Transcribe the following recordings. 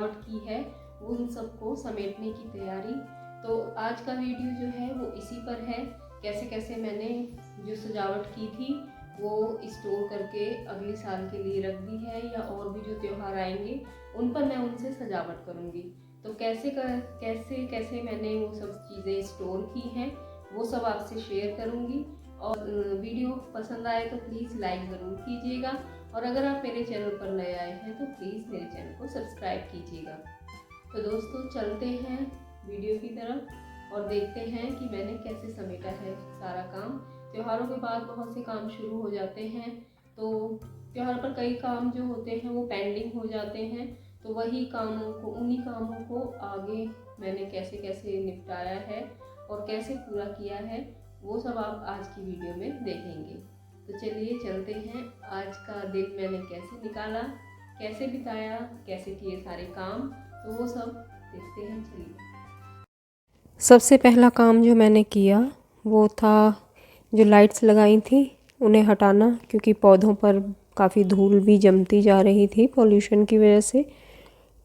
सजावट की है उन सबको समेटने की तैयारी। तो आज का वीडियो जो है वो इसी पर है, कैसे कैसे मैंने जो सजावट की थी वो स्टोर करके अगले साल के लिए रख दी है, या और भी जो त्यौहार आएंगे उन पर मैं उनसे सजावट करूँगी। तो कैसे कैसे मैंने वो सब चीज़ें स्टोर की हैं वो सब आपसे शेयर करूँगी। और वीडियो पसंद आए तो प्लीज़ लाइक ज़रूर कीजिएगा, और अगर आप मेरे चैनल पर नए आए हैं तो प्लीज़ मेरे चैनल को सब्सक्राइब कीजिएगा। तो दोस्तों चलते हैं वीडियो की तरफ और देखते हैं कि मैंने कैसे समेटा है सारा काम। त्योहारों के बाद बहुत से काम शुरू हो जाते हैं, तो त्योहार पर कई काम जो होते हैं वो पेंडिंग हो जाते हैं, तो वही कामों को उन्हीं कामों को आगे मैंने कैसे कैसे निपटाया है और कैसे पूरा किया है वो सब आप आज की वीडियो में देखेंगे। तो चलिए चलते हैं, आज का दिन मैंने कैसे निकाला, कैसे बिताया, कैसे किए सारे काम, तो वो सब देखते हैं। चलिए, सबसे पहला काम जो मैंने किया वो था जो लाइट्स लगाई थी उन्हें हटाना, क्योंकि पौधों पर काफ़ी धूल भी जमती जा रही थी पॉल्यूशन की वजह से,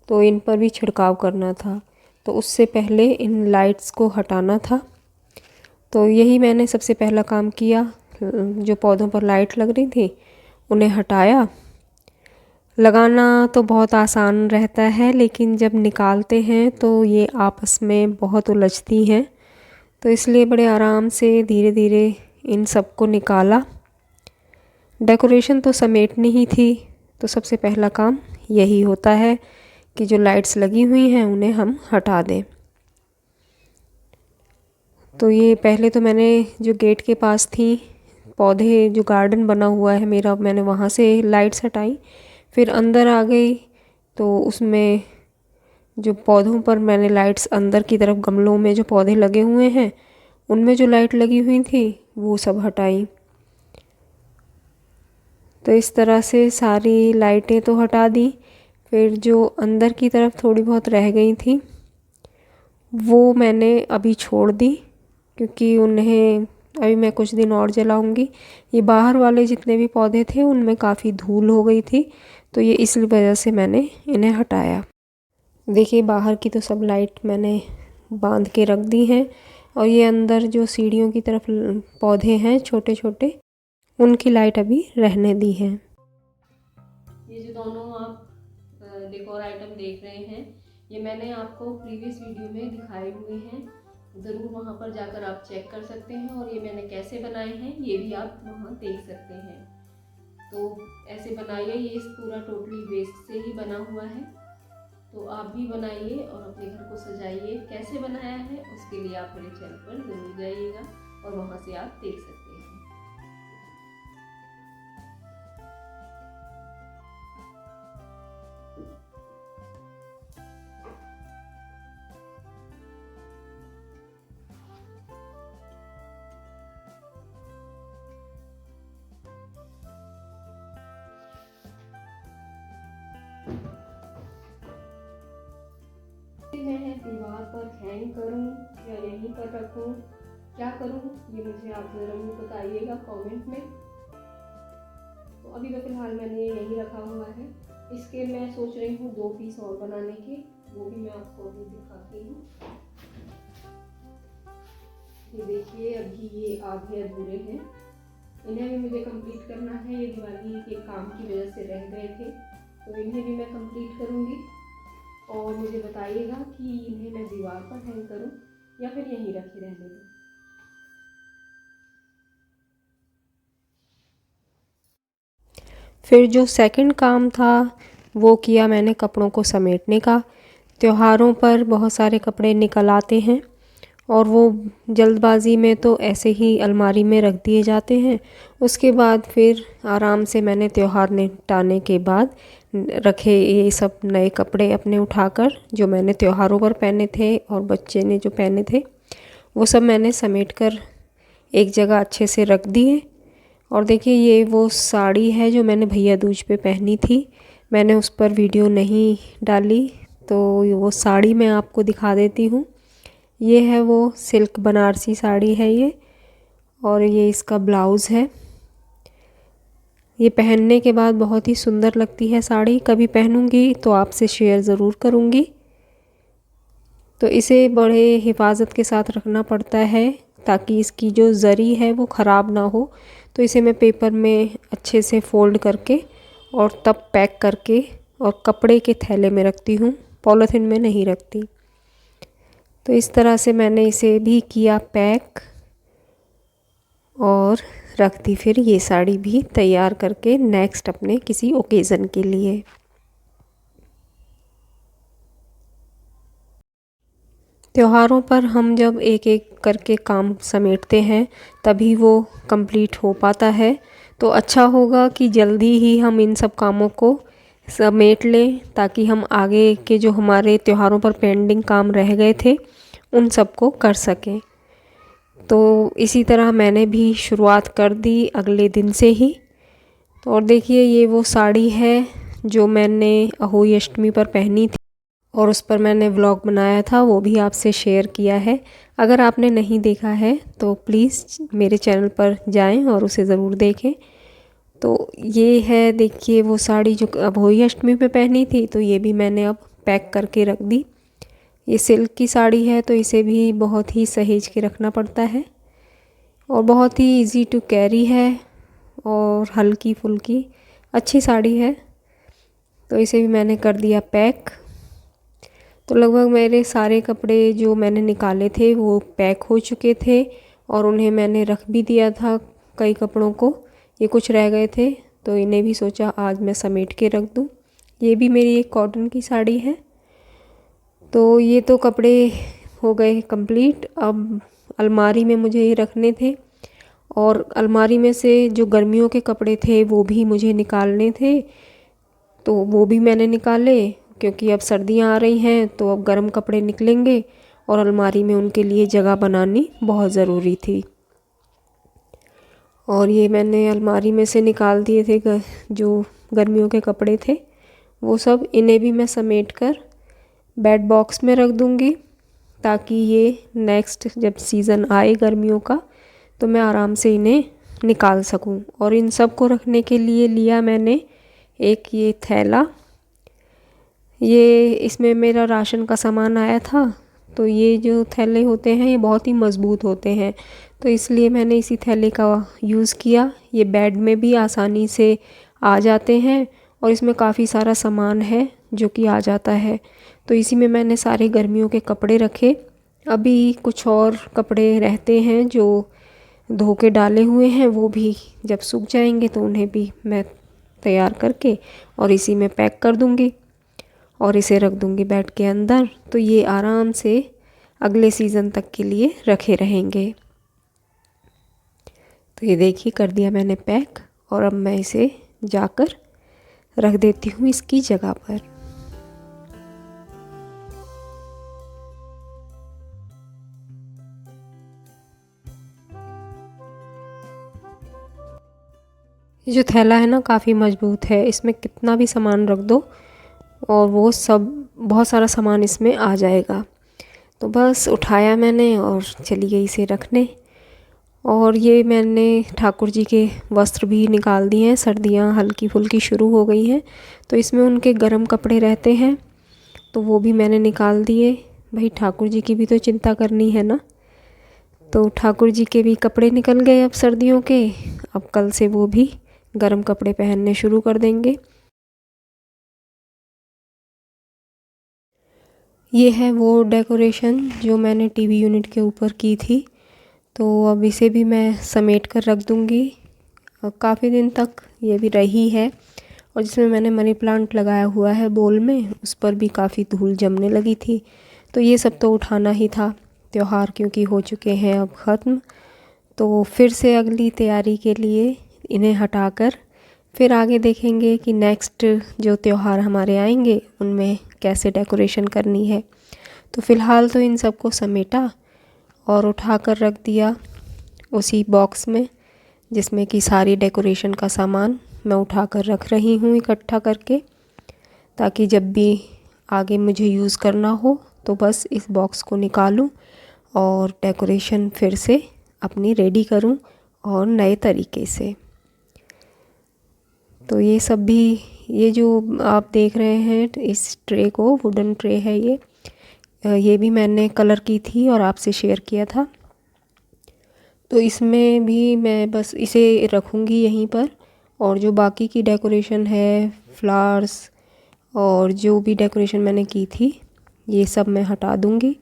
तो इन पर भी छिड़काव करना था। तो उससे पहले इन लाइट्स को हटाना था, तो यही मैंने सबसे पहला काम किया। जो पौधों पर लाइट लग रही थी उन्हें हटाया। लगाना तो बहुत आसान रहता है, लेकिन जब निकालते हैं तो ये आपस में बहुत उलझती हैं, तो इसलिए बड़े आराम से धीरे धीरे इन सब को निकाला। डेकोरेशन तो समेटनी ही थी, तो सबसे पहला काम यही होता है कि जो लाइट्स लगी हुई हैं उन्हें हम हटा दें। तो ये पहले तो मैंने जो गेट के पास थी पौधे, जो गार्डन बना हुआ है मेरा, मैंने वहाँ से लाइट्स हटाई। फिर अंदर आ गई तो उसमें जो पौधों पर मैंने लाइट्स, अंदर की तरफ गमलों में जो पौधे लगे हुए हैं उनमें जो लाइट लगी हुई थी वो सब हटाई। तो इस तरह से सारी लाइटें तो हटा दी। फिर जो अंदर की तरफ थोड़ी बहुत रह गई थी वो मैंने अभी छोड़ दी, क्योंकि उन्हें अभी मैं कुछ दिन और जलाऊंगी। ये बाहर वाले जितने भी पौधे थे उनमें काफ़ी धूल हो गई थी, तो ये इस वजह से मैंने इन्हें हटाया। देखिए बाहर की तो सब लाइट मैंने बांध के रख दी हैं, और ये अंदर जो सीढ़ियों की तरफ पौधे हैं छोटे छोटे उनकी लाइट अभी रहने दी है। ये जो दोनों आप डेकोर आइटम देख रहे हैं ये मैंने आपको प्रीवियस वीडियो में दिखाए हुए हैं, ज़रूर वहाँ पर जाकर आप चेक कर सकते हैं, और ये मैंने कैसे बनाए हैं ये भी आप वहाँ देख सकते हैं। तो ऐसे बनाइए, ये इस पूरा टोटली वेस्ट से ही बना हुआ है, तो आप भी बनाइए और अपने घर को सजाइए। कैसे बनाया है उसके लिए आप मेरे चैनल पर ज़रूर जाइएगा और वहाँ से आप देख सकते हैं। मैं दीवार पर हैंग करूं या यहीं पर रखूं, क्या करूं ये मुझे आप ज़रूर बताइएगा कमेंट में। तो अभी तो फिलहाल मैंने यहीं रखा हुआ है। इसके मैं सोच रही हूँ 2 पीस और बनाने के, वो भी मैं आपको अभी दिखाती हूँ। ये देखिए अभी ये आधे अधूरे हैं, इन्हें भी मुझे कंप्लीट करना है। ये दिवाली के काम की वजह से रह गए थे, तो इन्हें भी मैं कंप्लीट करूँगी। और मुझे बताइएगा कि इन्हें मैं दीवार पर हैंग करूं या फिर यहीं रखे रहने दूं। फिर जो सेकंड काम था वो किया मैंने कपड़ों को समेटने का। त्योहारों पर बहुत सारे कपड़े निकल आते हैं और वो जल्दबाजी में तो ऐसे ही अलमारी में रख दिए जाते हैं। उसके बाद फिर आराम से मैंने त्यौहार निपटाने के बाद रखे ये सब नए कपड़े अपने उठाकर, जो मैंने त्योहारों पर पहने थे और बच्चे ने जो पहने थे वो सब मैंने समेट कर एक जगह अच्छे से रख दिए। और देखिए ये वो साड़ी है जो मैंने भैया दूज पे पहनी थी, मैंने उस पर वीडियो नहीं डाली, तो वो साड़ी मैं आपको दिखा देती हूँ। ये है वो सिल्क बनारसी साड़ी है ये, और ये इसका ब्लाउज़ है। ये पहनने के बाद बहुत ही सुंदर लगती है साड़ी। कभी पहनूंगी तो आपसे शेयर ज़रूर करूंगी। तो इसे बड़े हिफाजत के साथ रखना पड़ता है ताकि इसकी जो ज़री है वो ख़राब ना हो। तो इसे मैं पेपर में अच्छे से फ़ोल्ड करके और तब पैक करके और कपड़े के थैले में रखती हूँ, पॉलीथिन में नहीं रखती। तो इस तरह से मैंने इसे भी किया पैक और रख दी। फिर ये साड़ी भी तैयार करके नेक्स्ट अपने किसी ओकेज़न के लिए। त्योहारों पर हम जब एक एक करके काम समेटते हैं तभी वो कंप्लीट हो पाता है। तो अच्छा होगा कि जल्दी ही हम इन सब कामों को समेट लें ताकि हम आगे के जो हमारे त्योहारों पर पेंडिंग काम रह गए थे उन सब को कर सकें। तो इसी तरह मैंने भी शुरुआत कर दी अगले दिन से ही। तो और देखिए ये वो साड़ी है जो मैंने अहोई अष्टमी पर पहनी थी और उस पर मैंने व्लॉग बनाया था, वो भी आपसे शेयर किया है। अगर आपने नहीं देखा है तो प्लीज़ मेरे चैनल पर जाएं और उसे ज़रूर देखें। तो ये है देखिए वो साड़ी जो अहोई अष्टमी पे पहनी थी, तो ये भी मैंने अब पैक करके रख दी। ये सिल्क की साड़ी है तो इसे भी बहुत ही सहेज के रखना पड़ता है और बहुत ही इजी टू कैरी है और हल्की फुल्की अच्छी साड़ी है। तो इसे भी मैंने कर दिया पैक। तो लगभग मेरे सारे कपड़े जो मैंने निकाले थे वो पैक हो चुके थे और उन्हें मैंने रख भी दिया था। कई कपड़ों को ये कुछ रह गए थे तो इन्हें भी सोचा आज मैं समेट के रख दूँ। ये भी मेरी एक कॉटन की साड़ी है। तो ये तो कपड़े हो गए कंप्लीट। अब अलमारी में मुझे ये रखने थे और अलमारी में से जो गर्मियों के कपड़े थे वो भी मुझे निकालने थे। तो वो भी मैंने निकाले क्योंकि अब सर्दियां आ रही हैं तो अब गर्म कपड़े निकलेंगे और अलमारी में उनके लिए जगह बनानी बहुत ज़रूरी थी। और ये मैंने अलमारी में से निकाल दिए थे जो गर्मियों के कपड़े थे वो सब। इन्हें भी मैं समेट कर बेड बॉक्स में रख दूँगी ताकि ये नेक्स्ट जब सीज़न आए गर्मियों का तो मैं आराम से इन्हें निकाल सकूं। और इन सब को रखने के लिए लिया मैंने एक ये थैला। ये इसमें मेरा राशन का सामान आया था। तो ये जो थैले होते हैं ये बहुत ही मज़बूत होते हैं तो इसलिए मैंने इसी थैले का यूज़ किया। ये बेड में भी आसानी से आ जाते हैं और इसमें काफ़ी सारा सामान है जो कि आ जाता है। तो इसी में मैंने सारे गर्मियों के कपड़े रखे। अभी कुछ और कपड़े रहते हैं जो धो के डाले हुए हैं, वो भी जब सूख जाएंगे तो उन्हें भी मैं तैयार करके और इसी में पैक कर दूंगी और इसे रख दूंगी बेड के अंदर। तो ये आराम से अगले सीज़न तक के लिए रखे रहेंगे। तो ये देखिए कर दिया मैंने पैक और अब मैं इसे जाकर रख देती हूँ इसकी जगह पर। ये जो थैला है ना काफ़ी मजबूत है, इसमें कितना भी सामान रख दो और वो सब बहुत सारा सामान इसमें आ जाएगा। तो बस उठाया मैंने और चली गई इसे रखने। और ये मैंने ठाकुर जी के वस्त्र भी निकाल दिए हैं। सर्दियाँ हल्की फुल्की शुरू हो गई हैं तो इसमें उनके गर्म कपड़े रहते हैं तो वो भी मैंने निकाल दिए। भाई ठाकुर जी की भी तो चिंता करनी है ना। तो ठाकुर जी के भी कपड़े निकल गए अब सर्दियों के। अब कल से वो भी गर्म कपड़े पहनने शुरू कर देंगे। ये है वो डेकोरेशन जो मैंने टीवी यूनिट के ऊपर की थी। तो अब इसे भी मैं समेट कर रख दूँगी। काफ़ी दिन तक ये भी रही है और जिसमें मैंने मनी प्लांट लगाया हुआ है बोल में, उस पर भी काफ़ी धूल जमने लगी थी। तो ये सब तो उठाना ही था, त्योहार क्योंकि हो चुके हैं अब ख़त्म। तो फिर से अगली तैयारी के लिए इन्हें हटाकर फिर आगे देखेंगे कि नेक्स्ट जो त्यौहार हमारे आएंगे उनमें कैसे डेकोरेशन करनी है। तो फ़िलहाल तो इन सबको समेटा और उठाकर रख दिया उसी बॉक्स में जिसमें कि सारी डेकोरेशन का सामान मैं उठाकर रख रही हूँ इकट्ठा करके, ताकि जब भी आगे मुझे यूज़ करना हो तो बस इस बॉक्स को निकालूं और डेकोरेशन फिर से अपनी रेडी करूं और नए तरीके से। तो ये सब भी, ये जो आप देख रहे हैं इस ट्रे को, वुडन ट्रे है ये भी मैंने कलर की थी और आपसे शेयर किया था। तो इसमें भी मैं बस इसे रखूँगी यहीं पर, और जो बाकी की डेकोरेशन है, फ्लावर्स और जो भी डेकोरेशन मैंने की थी, ये सब मैं हटा दूँगी।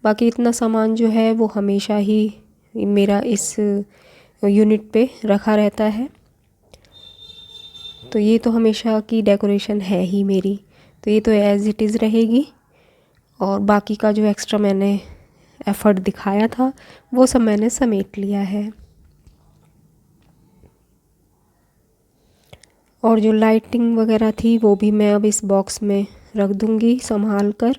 बाकी इतना सामान जो है वो हमेशा ही मेरा इस यूनिट पे रखा रहता है। तो ये तो हमेशा की डेकोरेशन है ही मेरी, तो ये तो एज़ इट इज़ रहेगी। और बाकी का जो एक्स्ट्रा मैंने एफ़र्ट दिखाया था वो सब मैंने समेट लिया है। और जो लाइटिंग वगैरह थी वो भी मैं अब इस बॉक्स में रख दूँगी संभाल कर।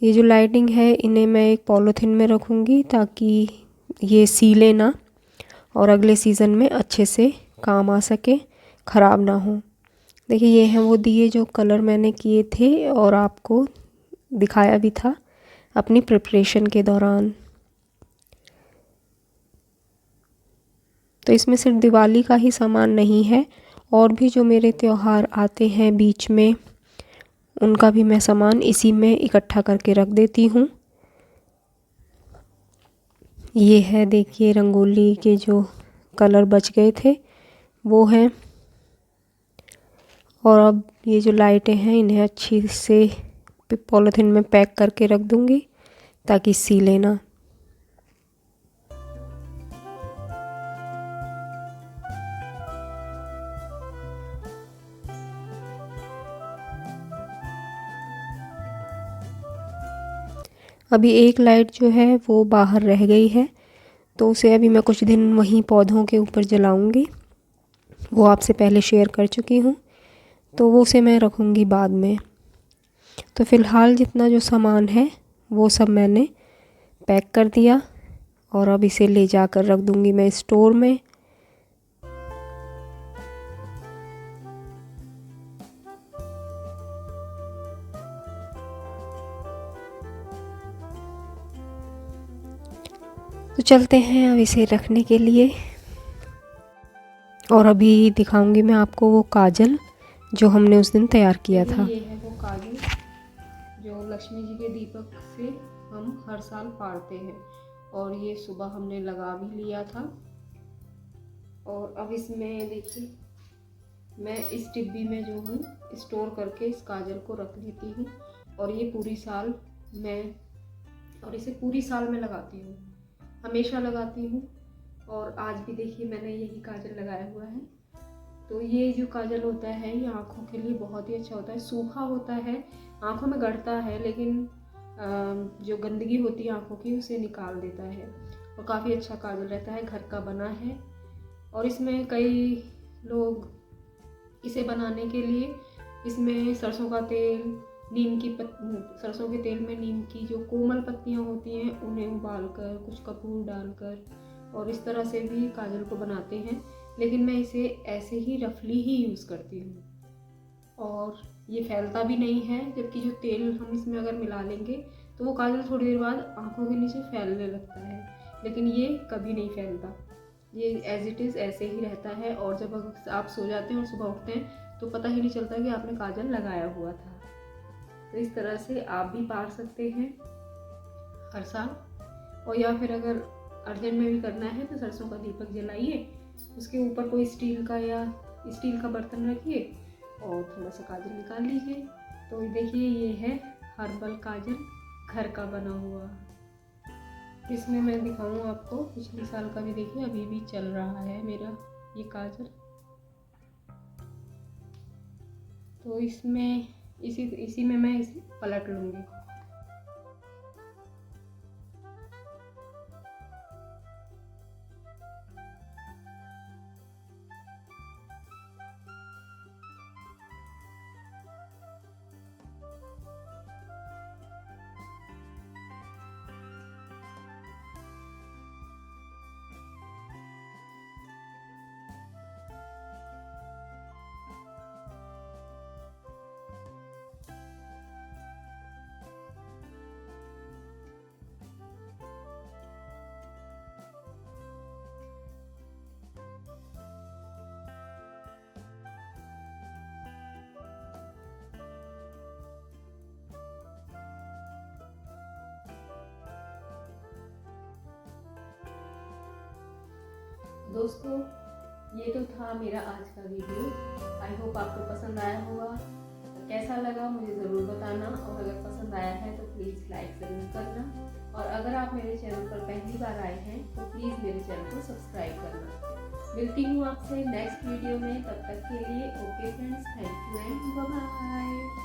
ये जो लाइटिंग है इन्हें मैं एक पॉलीथिन में रखूँगी ताकि ये सीले ना और अगले सीज़न में अच्छे से काम आ सके, ख़राब ना हो। देखिए ये हैं वो दिए जो कलर मैंने किए थे और आपको दिखाया भी था अपनी प्रिपरेशन के दौरान। तो इसमें सिर्फ दिवाली का ही सामान नहीं है, और भी जो मेरे त्यौहार आते हैं बीच में उनका भी मैं सामान इसी में इकट्ठा करके रख देती हूँ। ये है देखिए रंगोली के जो कलर बच गए थे वो हैं। और अब ये जो लाइटें हैं इन्हें अच्छी से पॉलीथिन में पैक करके रख दूँगी ताकि सीले ना। अभी एक लाइट जो है वो बाहर रह गई है, तो उसे अभी मैं कुछ दिन वहीं पौधों के ऊपर जलाऊंगी। वो आपसे पहले शेयर कर चुकी हूँ, तो वो उसे मैं रखूँगी बाद में। तो फ़िलहाल जितना जो सामान है वो सब मैंने पैक कर दिया और अब इसे ले जाकर रख दूँगी मैं स्टोर में। तो चलते हैं अब इसे रखने के लिए। और अभी दिखाऊंगी मैं आपको वो काजल जो हमने उस दिन तैयार किया था। ये है वो काजल जो लक्ष्मी जी के दीपक से हम हर साल फाड़ते हैं, और ये सुबह हमने लगा भी लिया था। और अब इसमें देखिए मैं इस डिब्बी में जो हूँ स्टोर करके इस काजल को रख लेती हूँ, और ये पूरी साल इसे पूरी साल में लगाती हूँ, हमेशा लगाती हूँ। और आज भी देखिए मैंने यही काजल लगाया हुआ है। तो ये जो काजल होता है ये आँखों के लिए बहुत ही अच्छा होता है। सूखा होता है, आँखों में गड़ता है, लेकिन जो गंदगी होती है आँखों की उसे निकाल देता है, और काफ़ी अच्छा काजल रहता है, घर का बना है। और इसमें कई लोग इसे बनाने के लिए इसमें सरसों का तेल, सरसों के तेल में नीम की जो कोमल पत्तियाँ होती हैं उन्हें उबालकर, कुछ कपूर डालकर, और इस तरह से भी काजल को बनाते हैं। लेकिन मैं इसे ऐसे ही रफली ही यूज़ करती हूँ, और ये फैलता भी नहीं है। जबकि जो तेल हम इसमें अगर मिला लेंगे तो वो काजल थोड़ी देर बाद आँखों के नीचे फैलने लगता है, लेकिन ये कभी नहीं फैलता, ये एज इट इज़ ऐसे ही रहता है। और जब आप सो जाते हैं और सुबह उठते हैं तो पता ही नहीं चलता कि आपने काजल लगाया हुआ था। तो इस तरह से आप भी पार सकते हैं हर साल। और या फिर अगर अर्जेंट में भी करना है तो सरसों का दीपक जलाइए, उसके ऊपर कोई स्टील का बर्तन रखिए और थोड़ा सा काजल निकाल लीजिए। तो देखिए ये है हर्बल काजल, घर का बना हुआ। इसमें मैं दिखाऊँ आपको पिछले साल का भी, देखिए अभी भी चल रहा है मेरा ये काजल। तो इसमें इसी में मैं इसे पलट लूँगी। दोस्तों ये तो था मेरा आज का वीडियो। आई होप आपको पसंद आया होगा। कैसा लगा मुझे ज़रूर बताना, और अगर पसंद आया है तो प्लीज़ लाइक ज़रूर करना, और अगर आप मेरे चैनल पर पहली बार आए हैं तो प्लीज़ मेरे चैनल को सब्सक्राइब करना। मिलती हूँ आपसे नेक्स्ट वीडियो में, तब तक के लिए okay friends, thank you and bye bye.